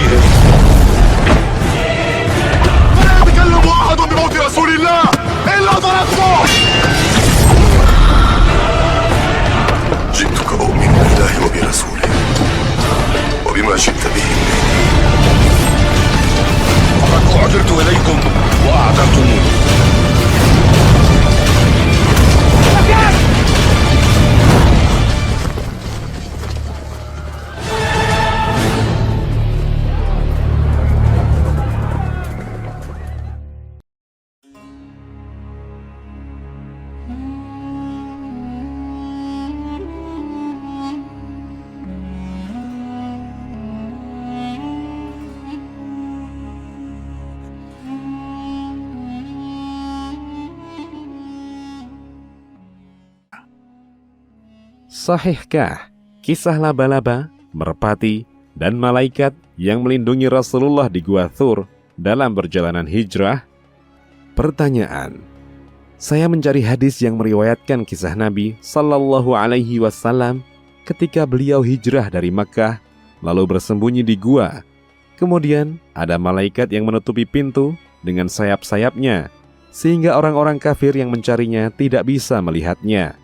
بهم. فلا يتكلم أحد بموت رسول الله إلا ضربته. جئتك أؤمن بالله وبرسوله وبما جئت به. فقد أعجلت إليكم وأعدمتموني. Sahihkah kisah laba-laba, merpati, dan malaikat yang melindungi Rasulullah di Gua Thur dalam perjalanan hijrah? Pertanyaan. Saya mencari hadis yang meriwayatkan kisah Nabi Sallallahu Alaihi Wasallam ketika beliau hijrah dari Makkah lalu bersembunyi di gua. Kemudian ada malaikat yang menutupi pintu dengan sayap-sayapnya sehingga orang-orang kafir yang mencarinya tidak bisa melihatnya.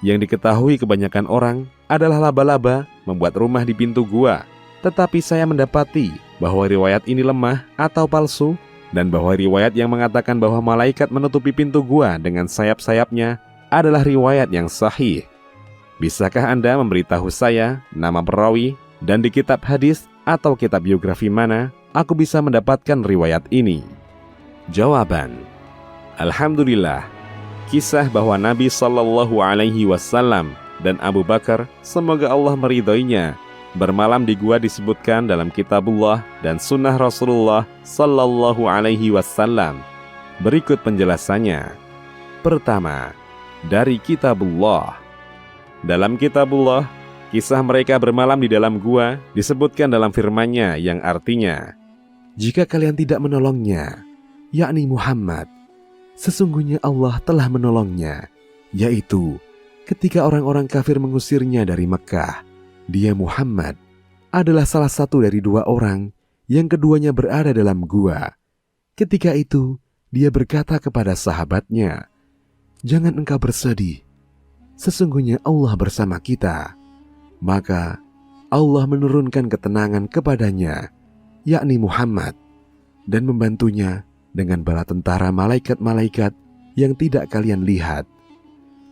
Yang diketahui kebanyakan orang adalah laba-laba membuat rumah di pintu gua. Tetapi saya mendapati bahwa riwayat ini lemah atau palsu, dan bahwa riwayat yang mengatakan bahwa malaikat menutupi pintu gua dengan sayap-sayapnya adalah riwayat yang sahih. Bisakah Anda memberitahu saya nama perawi dan di kitab hadis atau kitab biografi mana aku bisa mendapatkan riwayat ini? Jawaban. Alhamdulillah. Kisah bahwa Nabi Sallallahu Alaihi Wasallam dan Abu Bakar, semoga Allah meridhoinya, bermalam di gua disebutkan dalam kitabullah dan sunnah Rasulullah Sallallahu Alaihi Wasallam. Berikut penjelasannya. Pertama, dari kitabullah. Dalam kitabullah, kisah mereka bermalam di dalam gua disebutkan dalam firman-Nya yang artinya, jika kalian tidak menolongnya, yakni Muhammad, sesungguhnya Allah telah menolongnya, yaitu ketika orang-orang kafir mengusirnya dari Mekah. Dia Muhammad adalah salah satu dari dua orang yang keduanya berada dalam gua. Ketika itu, dia berkata kepada sahabatnya, jangan engkau bersedih, sesungguhnya Allah bersama kita. Maka Allah menurunkan ketenangan kepadanya, yakni Muhammad, dan membantunya dengan bala tentara malaikat-malaikat yang tidak kalian lihat,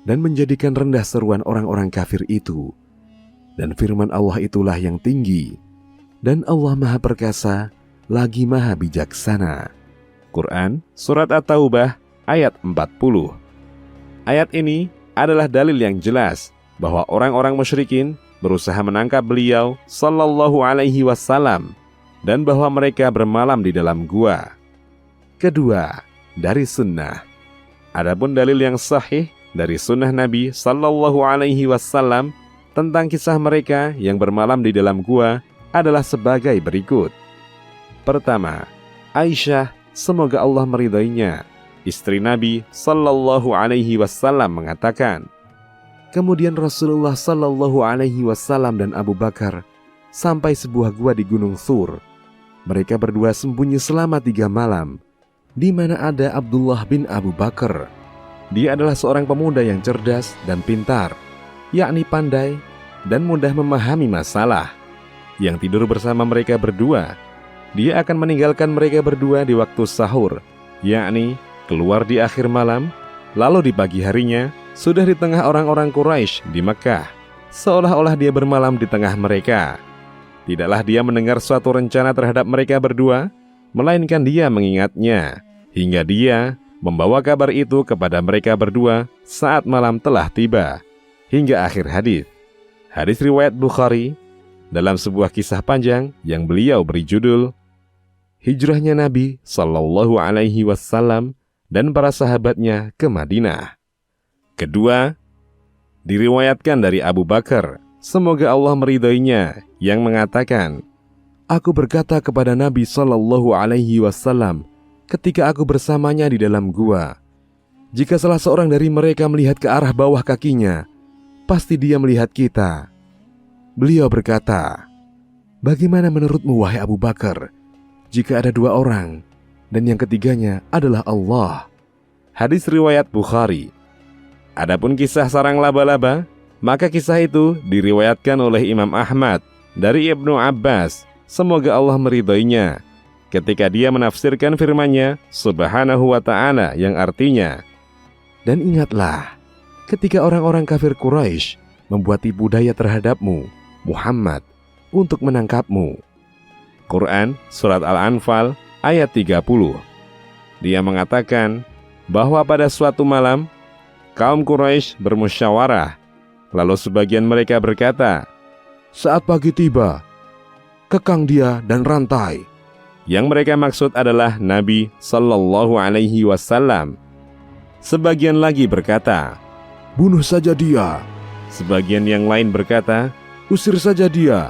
dan menjadikan rendah seruan orang-orang kafir itu. Dan firman Allah itulah yang tinggi, dan Allah Maha Perkasa lagi Maha Bijaksana. Quran Surat At-Taubah ayat 40. Ayat ini adalah dalil yang jelas bahwa orang-orang musyrikin berusaha menangkap beliau Sallallahu Alaihi Wasallam dan bahwa mereka bermalam di dalam gua. Kedua, dari sunnah. Adapun dalil yang sahih dari sunnah Nabi Sallallahu Alaihi Wasallam tentang kisah mereka yang bermalam di dalam gua adalah sebagai berikut. Pertama, Aisyah, semoga Allah meridhoinya, istri Nabi Sallallahu Alaihi Wasallam mengatakan, kemudian Rasulullah Sallallahu Alaihi Wasallam dan Abu Bakar sampai sebuah gua di Gunung Thur. Mereka berdua sembunyi selama 3 malam. Di mana ada Abdullah bin Abu Bakar. Dia adalah seorang pemuda yang cerdas dan pintar, yakni pandai dan mudah memahami masalah. Yang tidur bersama mereka berdua, dia akan meninggalkan mereka berdua di waktu sahur, yakni keluar di akhir malam, lalu di pagi harinya sudah di tengah orang-orang Quraisy di Mekah, seolah-olah dia bermalam di tengah mereka. Tidaklah dia mendengar suatu rencana terhadap mereka berdua, melainkan dia mengingatnya, hingga dia membawa kabar itu kepada mereka berdua saat malam telah tiba, hingga akhir hadis. Hadis riwayat Bukhari dalam sebuah kisah panjang yang beliau beri judul Hijrahnya Nabi Sallallahu Alaihi Wasallam dan para sahabatnya ke Madinah. Kedua, diriwayatkan dari Abu Bakar, semoga Allah meridhoinya, yang mengatakan, aku berkata kepada Nabi Sallallahu Alaihi Wasallam ketika aku bersamanya di dalam gua, jika salah seorang dari mereka melihat ke arah bawah kakinya, pasti dia melihat kita. Beliau berkata, Bagaimana menurutmu wahai Abu Bakar, jika ada dua orang dan yang ketiganya adalah Allah? Hadis riwayat Bukhari. Adapun kisah sarang laba-laba, maka kisah itu diriwayatkan oleh Imam Ahmad dari Ibnu Abbas, semoga Allah meridhoinya, ketika dia menafsirkan firman-Nya Subhanahu wa ta'ala yang artinya, dan ingatlah ketika orang-orang kafir Quraisy membuat tipu daya terhadapmu, Muhammad, untuk menangkapmu. Quran Surat Al-Anfal ayat 30. Dia mengatakan bahwa pada suatu malam kaum Quraisy bermusyawarah, lalu sebagian mereka berkata, saat pagi tiba, kekang dia dan rantai. Yang mereka maksud adalah Nabi Sallallahu Alaihi Wasallam. Sebagian lagi berkata, bunuh saja dia. Sebagian yang lain berkata, usir saja dia.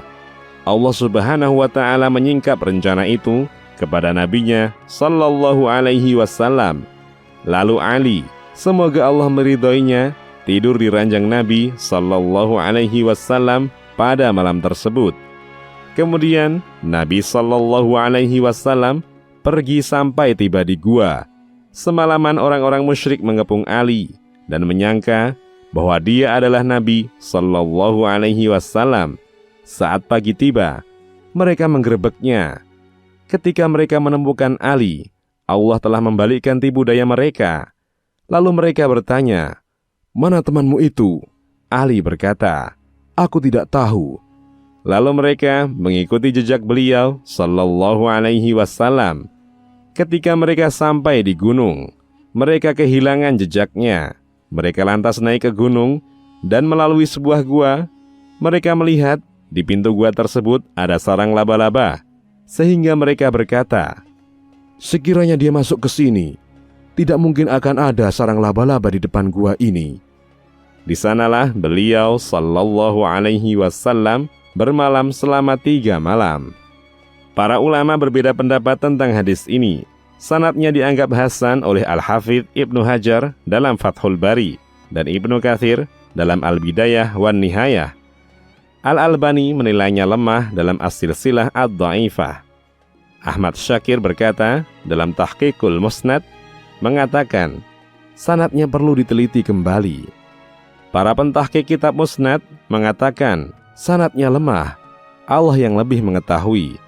Allah Subhanahu wa ta'ala menyingkap rencana itu kepada nabinya Sallallahu Alaihi Wasallam. Lalu Ali, semoga Allah meridhoinya, tidur di ranjang Nabi Sallallahu Alaihi Wasallam pada malam tersebut. Kemudian Nabi Sallallahu Alaihi Wasallam pergi sampai tiba di gua. Semalaman orang-orang musyrik mengepung Ali dan menyangka bahwa dia adalah Nabi Sallallahu Alaihi Wasallam. Saat pagi tiba, mereka menggerebeknya. Ketika mereka menemukan Ali, Allah telah membalikkan tipu daya mereka. Lalu mereka bertanya, mana temanmu itu? Ali berkata, aku tidak tahu. Lalu mereka mengikuti jejak beliau Sallallahu Alaihi Wasallam. Ketika mereka sampai di gunung, mereka kehilangan jejaknya. Mereka lantas naik ke gunung dan melalui sebuah gua. Mereka melihat di pintu gua tersebut ada sarang laba-laba, sehingga mereka berkata, sekiranya dia masuk ke sini, tidak mungkin akan ada sarang laba-laba di depan gua ini. Di sanalah beliau Sallallahu Alaihi Wasallam bermalam selama 3 malam. Para ulama berbeda pendapat tentang hadis ini. Sanadnya dianggap hasan oleh Al-Hafidz Ibnu Hajar dalam Fathul Bari dan Ibnu Katsir dalam Al-Bidayah wan Nihayah. Al-Albani menilainya lemah dalam As-Silsilah Ad-Dha'ifah. Ahmad Syakir berkata dalam Tahqiqul Musnad, mengatakan sanadnya perlu diteliti kembali. Para pentahqiq kitab Musnad mengatakan sanadnya lemah, Allah yang lebih mengetahui.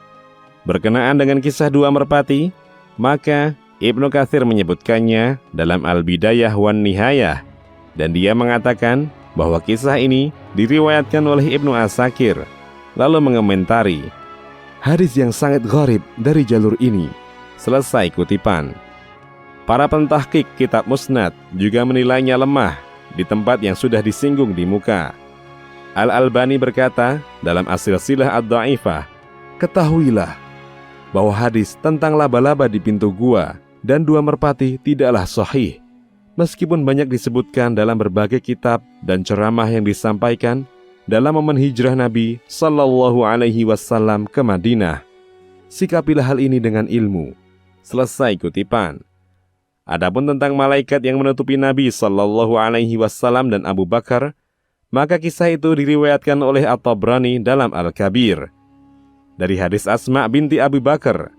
Berkenaan dengan kisah dua merpati, maka Ibnu Katsir menyebutkannya dalam Al-Bidayah wan Nihayah, dan dia mengatakan bahwa kisah ini diriwayatkan oleh Ibnu Asakir, lalu mengomentari, hadis yang sangat gharib dari jalur ini. Selesai kutipan. Para pentahqiq kitab Musnad juga menilainya lemah di tempat yang sudah disinggung di muka. Al-Albani berkata dalam As-Silsilah Ad-Dha'ifah, ketahuilah bahwa hadis tentang laba-laba di pintu gua dan dua merpati tidaklah sahih, meskipun banyak disebutkan dalam berbagai kitab dan ceramah yang disampaikan dalam momen hijrah Nabi Sallallahu Alaihi Wasallam ke Madinah. Sikapilah hal ini dengan ilmu. Selesai kutipan. Adapun tentang malaikat yang menutupi Nabi Sallallahu Alaihi Wasallam dan Abu Bakar, maka kisah itu diriwayatkan oleh At-Tabrani dalam Al-Kabir. Dari hadis Asma binti Abu Bakar,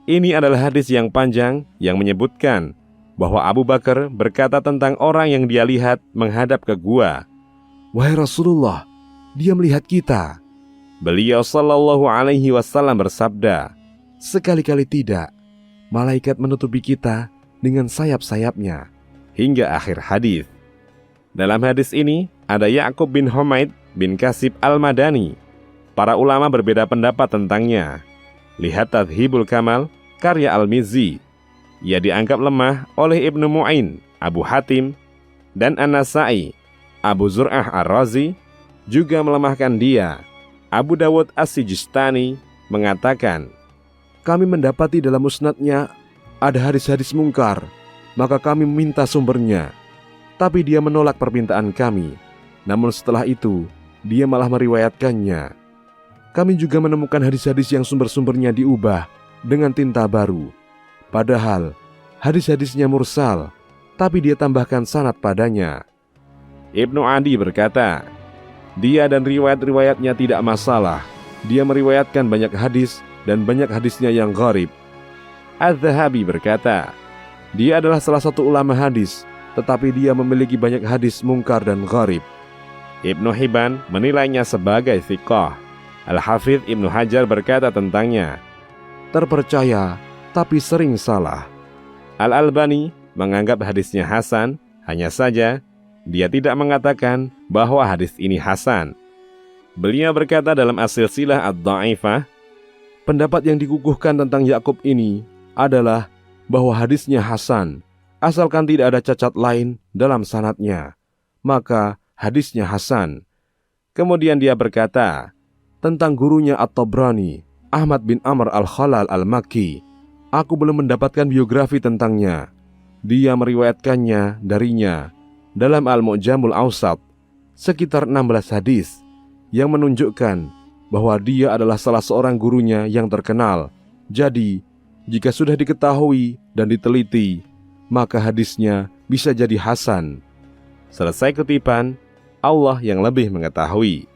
ini adalah hadis yang panjang yang menyebutkan bahwa Abu Bakar berkata tentang orang yang dia lihat menghadap ke gua, wahai Rasulullah, dia melihat kita. Beliau Sallallahu Alaihi Wasallam bersabda, sekali-kali tidak, malaikat menutupi kita dengan sayap-sayapnya, hingga akhir hadis. Dalam hadis ini ada Ya'qub bin Humaid bin Kasib Al-Madani. Para ulama berbeda pendapat tentangnya. Lihat Tadhibul Kamal karya Al-Mizzi. Ia dianggap lemah oleh Ibnu Mu'in, Abu Hatim, dan An-Nasai. Abu Zur'ah Ar-Razi juga melemahkan dia. Abu Dawud As-Sijistani mengatakan, kami mendapati dalam musnadnya ada hadis-hadis mungkar, maka kami meminta sumbernya. Tapi dia menolak permintaan kami. Namun setelah itu, dia malah meriwayatkannya. Kami juga menemukan hadis-hadis yang sumber-sumbernya diubah dengan tinta baru. Padahal hadis-hadisnya mursal, tapi dia tambahkan sanad padanya. Ibnu Adi berkata, dia dan riwayat-riwayatnya tidak masalah, dia meriwayatkan banyak hadis dan banyak hadisnya yang gharib. Az-Zahabi berkata, dia adalah salah satu ulama hadis, tetapi dia memiliki banyak hadis mungkar dan gharib. Ibnu Hibban menilainya sebagai thiqah. Al-Hafidz Ibnu Hajar berkata tentangnya, terpercaya tapi sering salah. Al-Albani menganggap hadisnya hasan, hanya saja dia tidak mengatakan bahwa hadis ini hasan. Beliau berkata dalam As-Silsilah Ad-Dha'ifah, pendapat yang dikukuhkan tentang Yakub ini adalah bahwa hadisnya hasan, asalkan tidak ada cacat lain dalam sanadnya, maka hadisnya hasan. Kemudian dia berkata tentang gurunya At-Tabrani, Ahmad bin Amr Al-Khalal Al-Makki, aku belum mendapatkan biografi tentangnya. Dia meriwayatkannya darinya dalam Al-Mu'jamul Awsat sekitar 16 hadis yang menunjukkan bahwa dia adalah salah seorang gurunya yang terkenal. Jadi, jika sudah diketahui dan diteliti, maka hadisnya bisa jadi hasan. Selesai kutipan, Allah yang lebih mengetahui.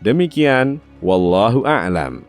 Demikian, wallahu a'lam.